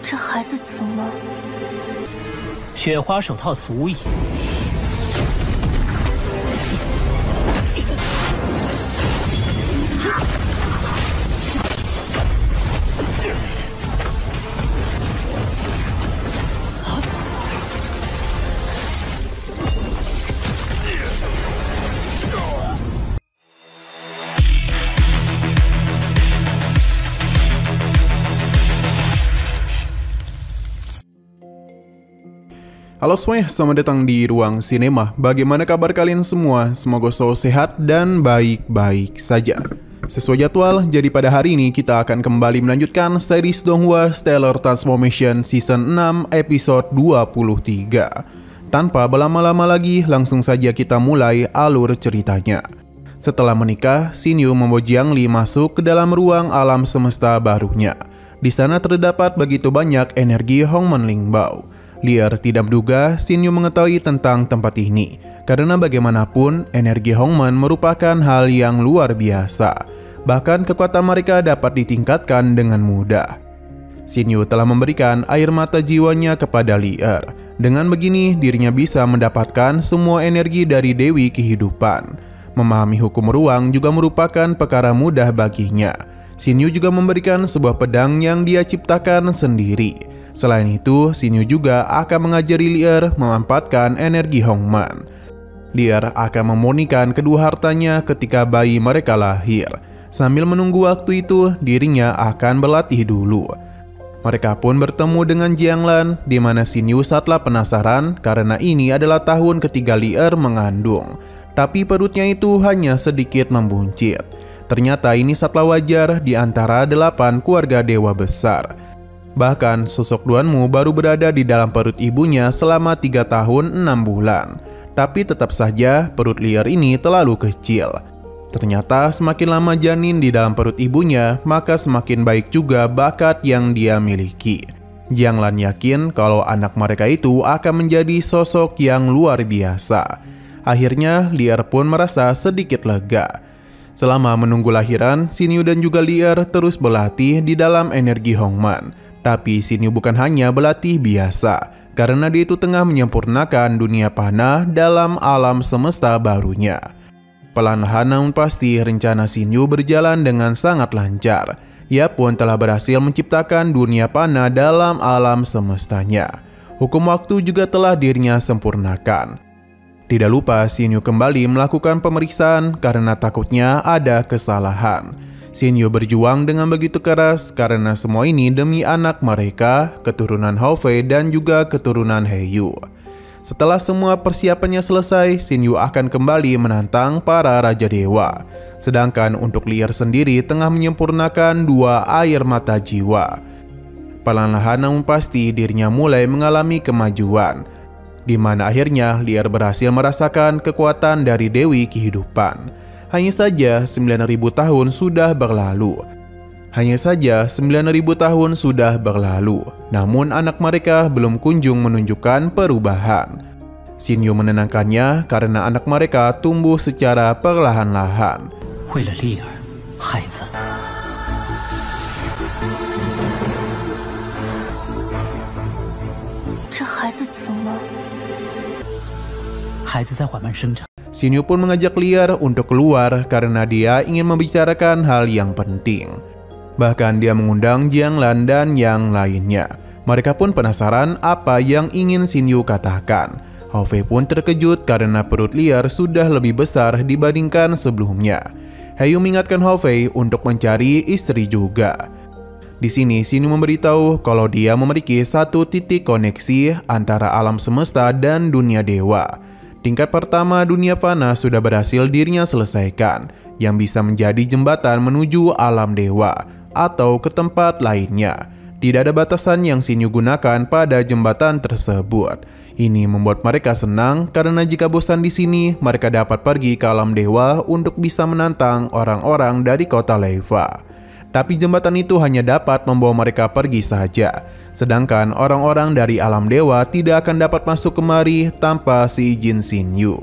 这孩子怎么？雪花手套足矣。Halo semuanya, selamat datang di Ruang Sinema. Bagaimana kabar kalian semua? Semoga selalu sehat dan baik-baik saja. Sesuai jadwal, jadi pada hari ini kita akan kembali melanjutkan series Donghua Stellar Transformation Season 6 episode 23. Tanpa berlama-lama lagi, langsung saja kita mulai alur ceritanya. Setelah menikah, Xin Yu membawa Jiang Li masuk ke dalam ruang alam semesta barunya. Di sana terdapat begitu banyak energi Hongmen Lingbao. Lier tidak menduga Xin Yu mengetahui tentang tempat ini, karena bagaimanapun energi Hongmen merupakan hal yang luar biasa. Bahkan kekuatan mereka dapat ditingkatkan dengan mudah. Xin Yu telah memberikan air mata jiwanya kepada Lier. Dengan begini, dirinya bisa mendapatkan semua energi dari Dewi Kehidupan. Memahami hukum ruang juga merupakan perkara mudah baginya. Xin Yu juga memberikan sebuah pedang yang dia ciptakan sendiri. Selain itu, Xin Yu juga akan mengajari Lier memanfaatkan energi Hongmen. Lier akan memurnikan kedua hartanya ketika bayi mereka lahir. Sambil menunggu waktu itu, dirinya akan berlatih dulu. Mereka pun bertemu dengan Jiang Lan, di mana Xin Yu saatlah penasaran karena ini adalah tahun ketiga Lier mengandung. Tapi perutnya itu hanya sedikit membuncit. Ternyata ini satwa wajar di antara 8 keluarga dewa besar. Bahkan sosok Duanmu baru berada di dalam perut ibunya selama 3 tahun 6 bulan. Tapi tetap saja perut Lier ini terlalu kecil. Ternyata semakin lama janin di dalam perut ibunya, maka semakin baik juga bakat yang dia miliki. Jiang Lan yakin kalau anak mereka itu akan menjadi sosok yang luar biasa. Akhirnya Lier pun merasa sedikit lega. Selama menunggu lahiran, Xin Yu dan juga Lier terus berlatih di dalam energi Hongmen. Tapi Xin Yu bukan hanya berlatih biasa, karena dia itu tengah menyempurnakan dunia panah dalam alam semesta barunya. Perlahan namun pasti rencana Xin Yu berjalan dengan sangat lancar. Ia pun telah berhasil menciptakan dunia panah dalam alam semestanya. Hukum waktu juga telah dirinya sempurnakan. Tidak lupa Xin Yu kembali melakukan pemeriksaan karena takutnya ada kesalahan. Xin Yu berjuang dengan begitu keras karena semua ini demi anak mereka, keturunan Hao Fei dan juga keturunan He Yu. Setelah semua persiapannya selesai, Xin Yu akan kembali menantang para Raja Dewa. Sedangkan untuk Lier sendiri tengah menyempurnakan 2 air mata jiwa. Perlahan namun pasti dirinya mulai mengalami kemajuan, di mana akhirnya Lier berhasil merasakan kekuatan dari Dewi Kehidupan. Hanya saja 9.000 tahun sudah berlalu. Namun anak mereka belum kunjung menunjukkan perubahan. Xin Yu menenangkannya karena anak mereka tumbuh secara perlahan-lahan. Xin Yu pun mengajak Lier untuk keluar karena dia ingin membicarakan hal yang penting. Bahkan dia mengundang Jiang Lan dan yang lainnya. Mereka pun penasaran apa yang ingin Xin Yu katakan. Hao Fei pun terkejut karena perut Lier sudah lebih besar dibandingkan sebelumnya. He Yu mengingatkan Hao Fei untuk mencari istri juga. Di sini Xin Yu memberitahu kalau dia memiliki satu titik koneksi antara alam semesta dan dunia dewa. Tingkat pertama dunia fana sudah berhasil dirinya selesaikan, yang bisa menjadi jembatan menuju alam dewa atau ke tempat lainnya. Tidak ada batasan yang Xin Yu gunakan pada jembatan tersebut. Ini membuat mereka senang karena jika bosan di sini, mereka dapat pergi ke alam dewa untuk bisa menantang orang-orang dari kota Leva. Tapi jembatan itu hanya dapat membawa mereka pergi saja. Sedangkan orang-orang dari alam dewa tidak akan dapat masuk kemari tanpa seizin Xin Yu.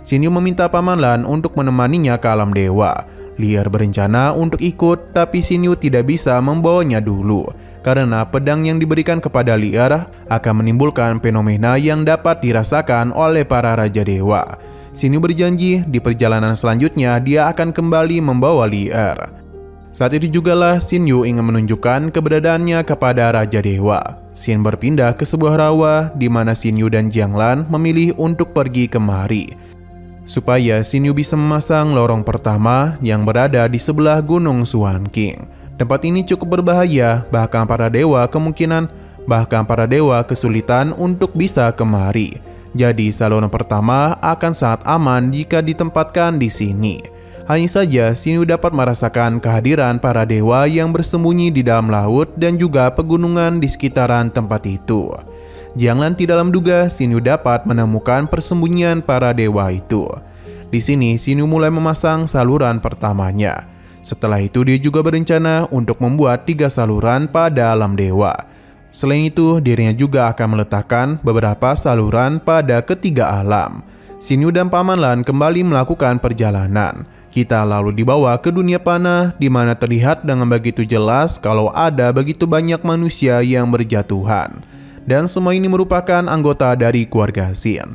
Xin Yu meminta Paman Lan untuk menemaninya ke alam dewa. Lier berencana untuk ikut, tapi Xin Yu tidak bisa membawanya dulu, karena pedang yang diberikan kepada Lier akan menimbulkan fenomena yang dapat dirasakan oleh para Raja Dewa. Xin Yu berjanji di perjalanan selanjutnya dia akan kembali membawa Lier. Saat itu jugalah Xin Yu ingin menunjukkan keberadaannya kepada Raja Dewa. Xin berpindah ke sebuah rawa di mana Xin Yu dan Jianglan memilih untuk pergi kemari, supaya Xin Yu bisa memasang lorong pertama yang berada di sebelah Gunung Suan King. Tempat ini cukup berbahaya, bahkan para dewa kesulitan untuk bisa kemari. Jadi saluran pertama akan sangat aman jika ditempatkan di sini. Hanya saja Xin Yu dapat merasakan kehadiran para dewa yang bersembunyi di dalam laut dan juga pegunungan di sekitaran tempat itu. Jianglan tidak menduga Xin Yu dapat menemukan persembunyian para dewa itu. Di sini Xin Yu mulai memasang saluran pertamanya. Setelah itu dia juga berencana untuk membuat 3 saluran pada alam dewa. Selain itu dirinya juga akan meletakkan beberapa saluran pada ketiga alam. Xin Yu dan Paman Lan kembali melakukan perjalanan. Kita lalu dibawa ke dunia panah di mana terlihat dengan begitu jelas kalau ada begitu banyak manusia yang berjatuhan. Dan semua ini merupakan anggota dari keluarga Xin.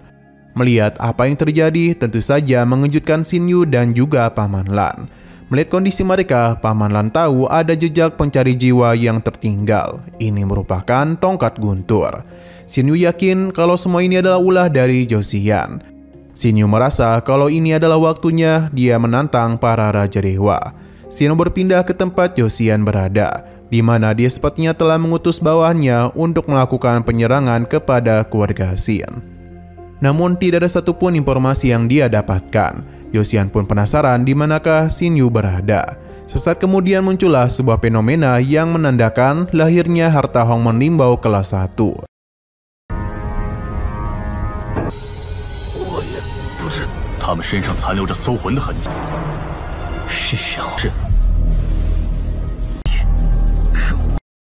Melihat apa yang terjadi tentu saja mengejutkan Xin Yu dan juga Paman Lan. Melihat kondisi mereka, Paman Lan tahu ada jejak pencari jiwa yang tertinggal. Ini merupakan tongkat guntur. Xin Yu yakin kalau semua ini adalah ulah dari Joseon. Xin Yu merasa kalau ini adalah waktunya dia menantang para Raja Dewa. Xin Yu berpindah ke tempat Joseon berada, di mana dia sepertinya telah mengutus bawahannya untuk melakukan penyerangan kepada keluarga Xin. Namun tidak ada satupun informasi yang dia dapatkan. Joseon pun penasaran di manakah Xin Yu berada. Sesaat kemudian muncullah sebuah fenomena yang menandakan lahirnya harta Hongmen Limbao kelas 1.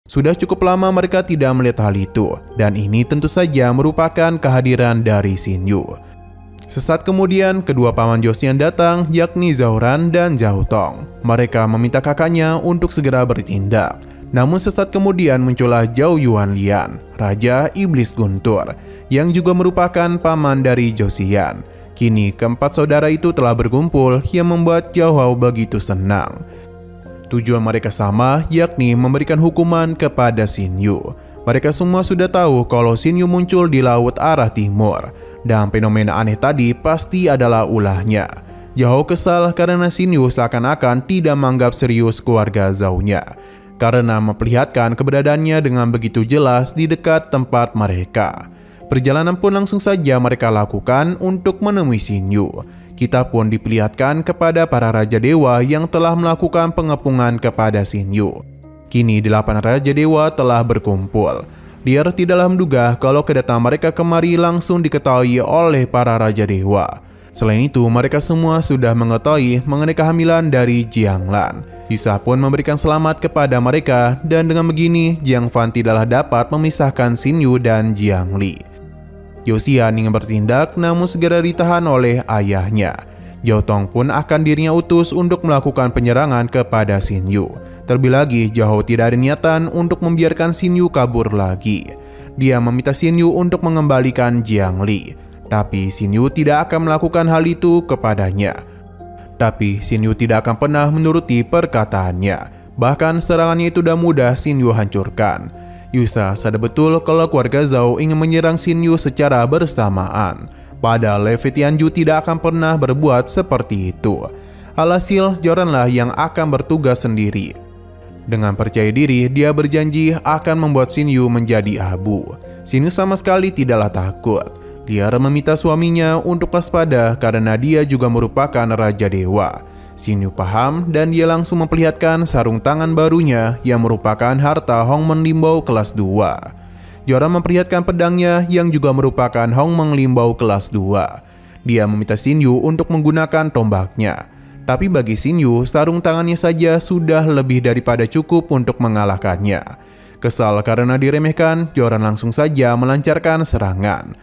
Sudah cukup lama mereka tidak melihat hal itu, dan ini tentu saja merupakan kehadiran dari Xin Yu. Sesaat kemudian, kedua paman Joseon datang, yakni Zhao Ran dan Zhao Tong. Mereka meminta kakaknya untuk segera bertindak. Namun sesaat kemudian muncullah Zhao Yuanlian, Raja Iblis Guntur, yang juga merupakan paman dari Joseon. Kini keempat saudara itu telah berkumpul yang membuat Zhao Hao begitu senang. Tujuan mereka sama, yakni memberikan hukuman kepada Xin Yu. Mereka semua sudah tahu kalau Xin Yu muncul di laut arah timur, dan fenomena aneh tadi pasti adalah ulahnya. Zhao kesal karena Xin Yu seakan-akan tidak menganggap serius keluarga Zhao-nya, karena memperlihatkan keberadaannya dengan begitu jelas di dekat tempat mereka. Perjalanan pun langsung saja mereka lakukan untuk menemui Xin Yu. Kita pun diperlihatkan kepada para Raja Dewa yang telah melakukan pengepungan kepada Xin Yu. Kini 8 Raja Dewa telah berkumpul. Lier tidaklah menduga kalau kedatangan mereka kemari langsung diketahui oleh para Raja Dewa. Selain itu, mereka semua sudah mengetahui mengenai kehamilan dari Jianglan. Yusa pun memberikan selamat kepada mereka, dan dengan begini, Jiang Fan tidaklah dapat memisahkan Xin Yu dan Jiang Li. Joseon ingin bertindak namun segera ditahan oleh ayahnya. Zhao Tong pun akan dirinya utus untuk melakukan penyerangan kepada Xin Yu. Terlebih lagi, Zhao tidak ada niatan untuk membiarkan Xin Yu kabur lagi. Dia meminta Xin Yu untuk mengembalikan Jiang Li. Tapi Xin Yu tidak akan melakukan hal itu kepadanya. Tapi Xin Yu tidak akan pernah menuruti perkataannya. Bahkan serangannya itu sudah mudah Xin Yu hancurkan. Yusa sadar betul kalau keluarga Zhao ingin menyerang Xin Yu secara bersamaan. Padahal Levi Tianju tidak akan pernah berbuat seperti itu. Alhasil, Joranlah yang akan bertugas sendiri. Dengan percaya diri, dia berjanji akan membuat Xin Yu menjadi abu. Xin Yu sama sekali tidaklah takut. Dia meminta suaminya untuk waspada karena dia juga merupakan Raja Dewa. Xin Yu paham dan dia langsung memperlihatkan sarung tangan barunya yang merupakan harta Hongmen Limbao kelas 2. Joran memperlihatkan pedangnya yang juga merupakan Hongmen Limbao kelas 2. Dia meminta Xin Yu untuk menggunakan tombaknya. Tapi bagi Xin Yu, sarung tangannya saja sudah lebih daripada cukup untuk mengalahkannya. Kesal karena diremehkan, Joran langsung saja melancarkan serangan.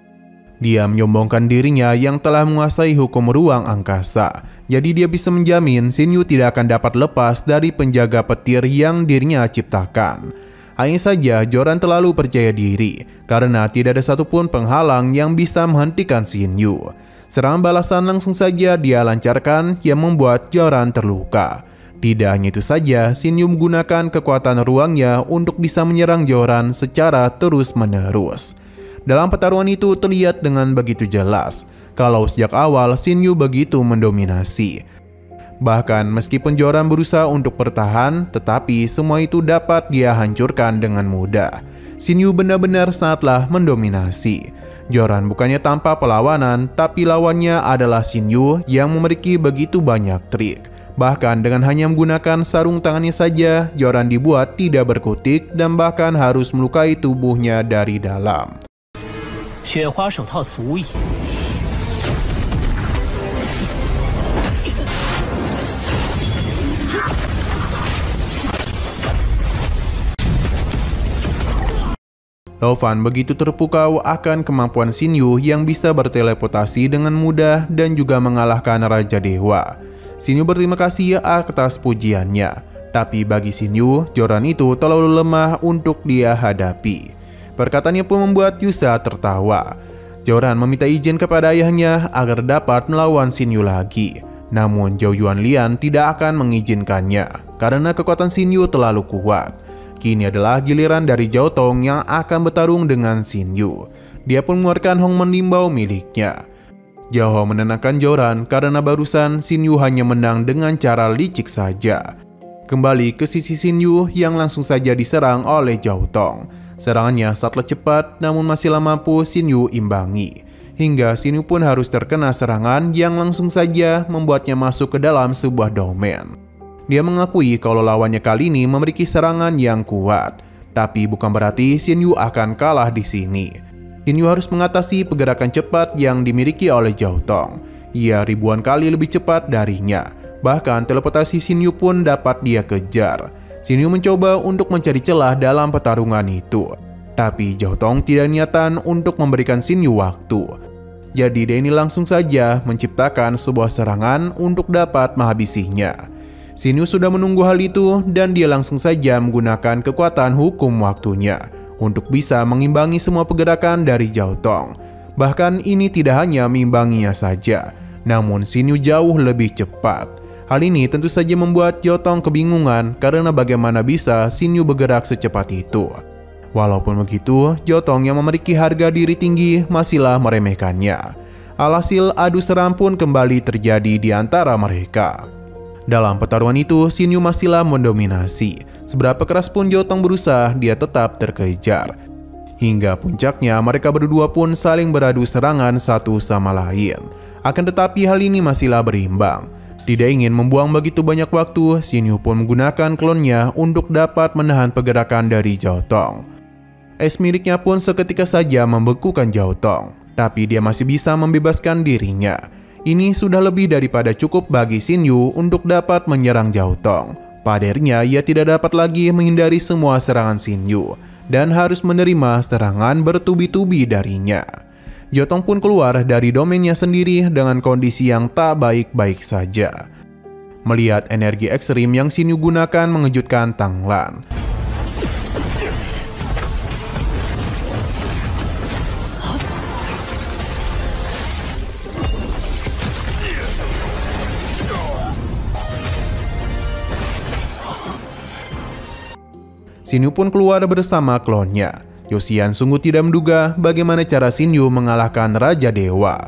Dia menyombongkan dirinya yang telah menguasai hukum ruang angkasa. Jadi dia bisa menjamin Shin Yu tidak akan dapat lepas dari penjaga petir yang dirinya ciptakan. Hanya saja Joran terlalu percaya diri karena tidak ada satupun penghalang yang bisa menghentikan Shin Yu. Serangan balasan langsung saja dia lancarkan yang membuat Joran terluka. Tidak hanya itu saja, Shin Yu menggunakan kekuatan ruangnya untuk bisa menyerang Joran secara terus-menerus. Dalam pertarungan itu terlihat dengan begitu jelas kalau sejak awal Shin Yu begitu mendominasi. Bahkan meskipun Joran berusaha untuk bertahan, tetapi semua itu dapat dia hancurkan dengan mudah. Shin Yu benar-benar sangatlah mendominasi. Joran bukannya tanpa perlawanan, tapi lawannya adalah Shin Yu yang memiliki begitu banyak trik. Bahkan dengan hanya menggunakan sarung tangannya saja, Joran dibuat tidak berkutik dan bahkan harus melukai tubuhnya dari dalam. 雪花手套足矣。 Lo Fan begitu terpukau akan kemampuan Shin Yu yang bisa berteleportasi dengan mudah dan juga mengalahkan Raja Dewa. Shin Yu berterima kasih atas pujiannya, tapi bagi Shin Yu, Joran itu terlalu lemah untuk dia hadapi. Perkataannya pun membuat Yusa tertawa. Joran meminta izin kepada ayahnya agar dapat melawan Shin Yu lagi. Namun Zhou Yuanlian tidak akan mengizinkannya karena kekuatan Shin Yu terlalu kuat. Kini adalah giliran dari Zhao Tong yang akan bertarung dengan Shin Yu. Dia pun mengeluarkan Hongmen Limbao miliknya. Zhao Hong menenangkan Joran karena barusan Shin Yu hanya menang dengan cara licik saja. Kembali ke sisi Shin Yu yang langsung saja diserang oleh Zhao Tong. Serangannya sangatlah cepat namun masihlah mampu Shin Yu imbangi. Hingga Shin Yu pun harus terkena serangan yang langsung saja membuatnya masuk ke dalam sebuah domain. Dia mengakui kalau lawannya kali ini memiliki serangan yang kuat. Tapi bukan berarti Shin Yu akan kalah di sini. Shin Yu harus mengatasi pergerakan cepat yang dimiliki oleh Zhao Tong. Ia ribuan kali lebih cepat darinya. Bahkan teleportasi Shin Yu pun dapat dia kejar. Shin Yu mencoba untuk mencari celah dalam pertarungan itu. Tapi Zhao Tong tidak niatan untuk memberikan Shin Yu waktu. Jadi dia ini langsung saja menciptakan sebuah serangan untuk dapat menghabisinya. Shin Yu sudah menunggu hal itu dan dia langsung saja menggunakan kekuatan hukum waktunya untuk bisa mengimbangi semua pergerakan dari Zhao Tong. Bahkan ini tidak hanya mengimbanginya saja, namun Shin Yu jauh lebih cepat. Hal ini tentu saja membuat Zhao Tong kebingungan karena bagaimana bisa Shin Yu bergerak secepat itu. Walaupun begitu, Zhao Tong yang memiliki harga diri tinggi masihlah meremehkannya. Alhasil adu seram pun kembali terjadi di antara mereka. Dalam pertarungan itu, Shin Yu masihlah mendominasi. Seberapa keras pun Zhao Tong berusaha, dia tetap terkejar. Hingga puncaknya mereka berdua pun saling beradu serangan satu sama lain. Akan tetapi hal ini masihlah berimbang. Tidak ingin membuang begitu banyak waktu, Shin Yu pun menggunakan klonnya untuk dapat menahan pergerakan dari Zhao Tong. Es miliknya pun seketika saja membekukan Zhao Tong, tapi dia masih bisa membebaskan dirinya. Ini sudah lebih daripada cukup bagi Shin Yu untuk dapat menyerang Zhao Tong. Pada akhirnya ia tidak dapat lagi menghindari semua serangan Shin Yu dan harus menerima serangan bertubi-tubi darinya. Zhao Tong pun keluar dari domainnya sendiri dengan kondisi yang tak baik-baik saja. Melihat energi ekstrim yang Shin Yu gunakan mengejutkan Tang Lan. Shin Yu pun keluar bersama klonnya. Yosian sungguh tidak menduga bagaimana cara Shin Yu mengalahkan Raja Dewa.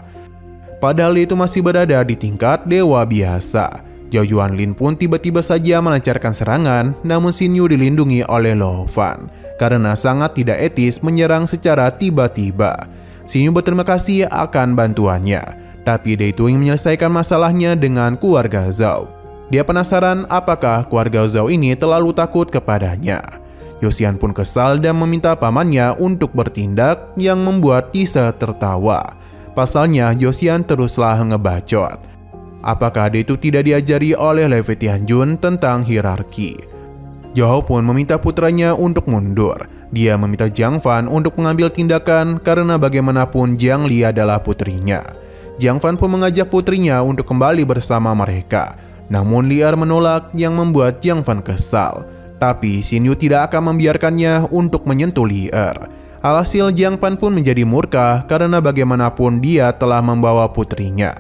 Padahal dia itu masih berada di tingkat dewa biasa. Zhao Yuanlin pun tiba-tiba saja melancarkan serangan, namun Shin Yu dilindungi oleh Lo Fan karena sangat tidak etis menyerang secara tiba-tiba. Shin Yu berterima kasih akan bantuannya, tapi dia itu ingin menyelesaikan masalahnya dengan keluarga Zhao. Dia penasaran apakah keluarga Zhao ini terlalu takut kepadanya. Yosian pun kesal dan meminta pamannya untuk bertindak yang membuat Tisa tertawa. Pasalnya Yosian teruslah ngebacot. Apakah dia itu tidak diajari oleh Levi Tianjun tentang hierarki? Zhao pun meminta putranya untuk mundur. Dia meminta Jiang Fan untuk mengambil tindakan karena bagaimanapun Jiang Li adalah putrinya. Jiang Fan pun mengajak putrinya untuk kembali bersama mereka. Namun Li'er menolak yang membuat Jiang Fan kesal. Tapi Xin Yu tidak akan membiarkannya untuk menyentuh Li'er. Alhasil Jiang Fan pun menjadi murka karena bagaimanapun dia telah membawa putrinya.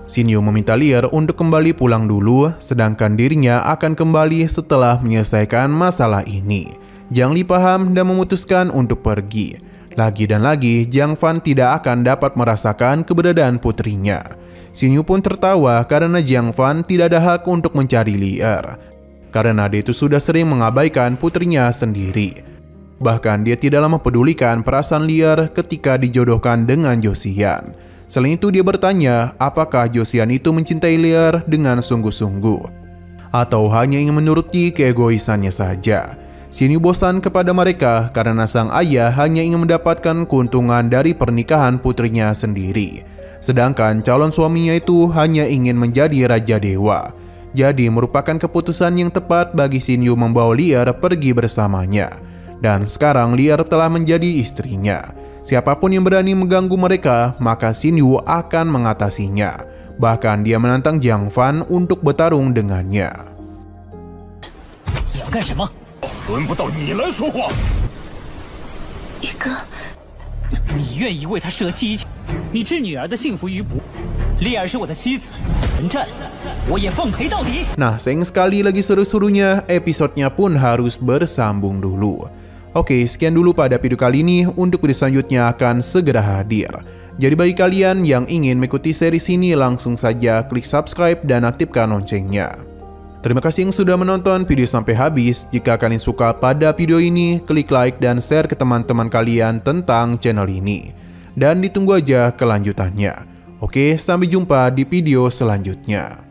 Xin Yu meminta Li'er untuk kembali pulang dulu, sedangkan dirinya akan kembali setelah menyelesaikan masalah ini. Jiang Li paham dan memutuskan untuk pergi. Lagi dan lagi, Jiang Fan tidak akan dapat merasakan keberadaan putrinya. Xin Yu pun tertawa karena Jiang Fan tidak ada hak untuk mencari Li'er, karena dia itu sudah sering mengabaikan putrinya sendiri. Bahkan dia tidaklah mempedulikan perasaan Li'er ketika dijodohkan dengan Josian. Selain itu dia bertanya apakah Josian itu mencintai Li'er dengan sungguh-sungguh atau hanya ingin menuruti keegoisannya saja. Xin Yu bosan kepada mereka karena sang ayah hanya ingin mendapatkan keuntungan dari pernikahan putrinya sendiri. Sedangkan calon suaminya itu hanya ingin menjadi Raja Dewa. Jadi merupakan keputusan yang tepat bagi Xin Yu membawa Li'er pergi bersamanya. Dan sekarang Li'er telah menjadi istrinya. Siapapun yang berani mengganggu mereka, maka Xin Yu akan mengatasinya. Bahkan dia menantang Jiang Fan untuk bertarung dengannya. Nah, sayang sekali lagi seru-serunya, episodenya pun harus bersambung dulu. Oke, sekian dulu pada video kali ini. Untuk video selanjutnya akan segera hadir. Jadi bagi kalian yang ingin mengikuti series ini, langsung saja klik subscribe dan aktifkan loncengnya. Terima kasih yang sudah menonton video sampai habis. Jika kalian suka pada video ini, klik like dan share ke teman-teman kalian tentang channel ini. Dan ditunggu aja kelanjutannya. Oke, sampai jumpa di video selanjutnya.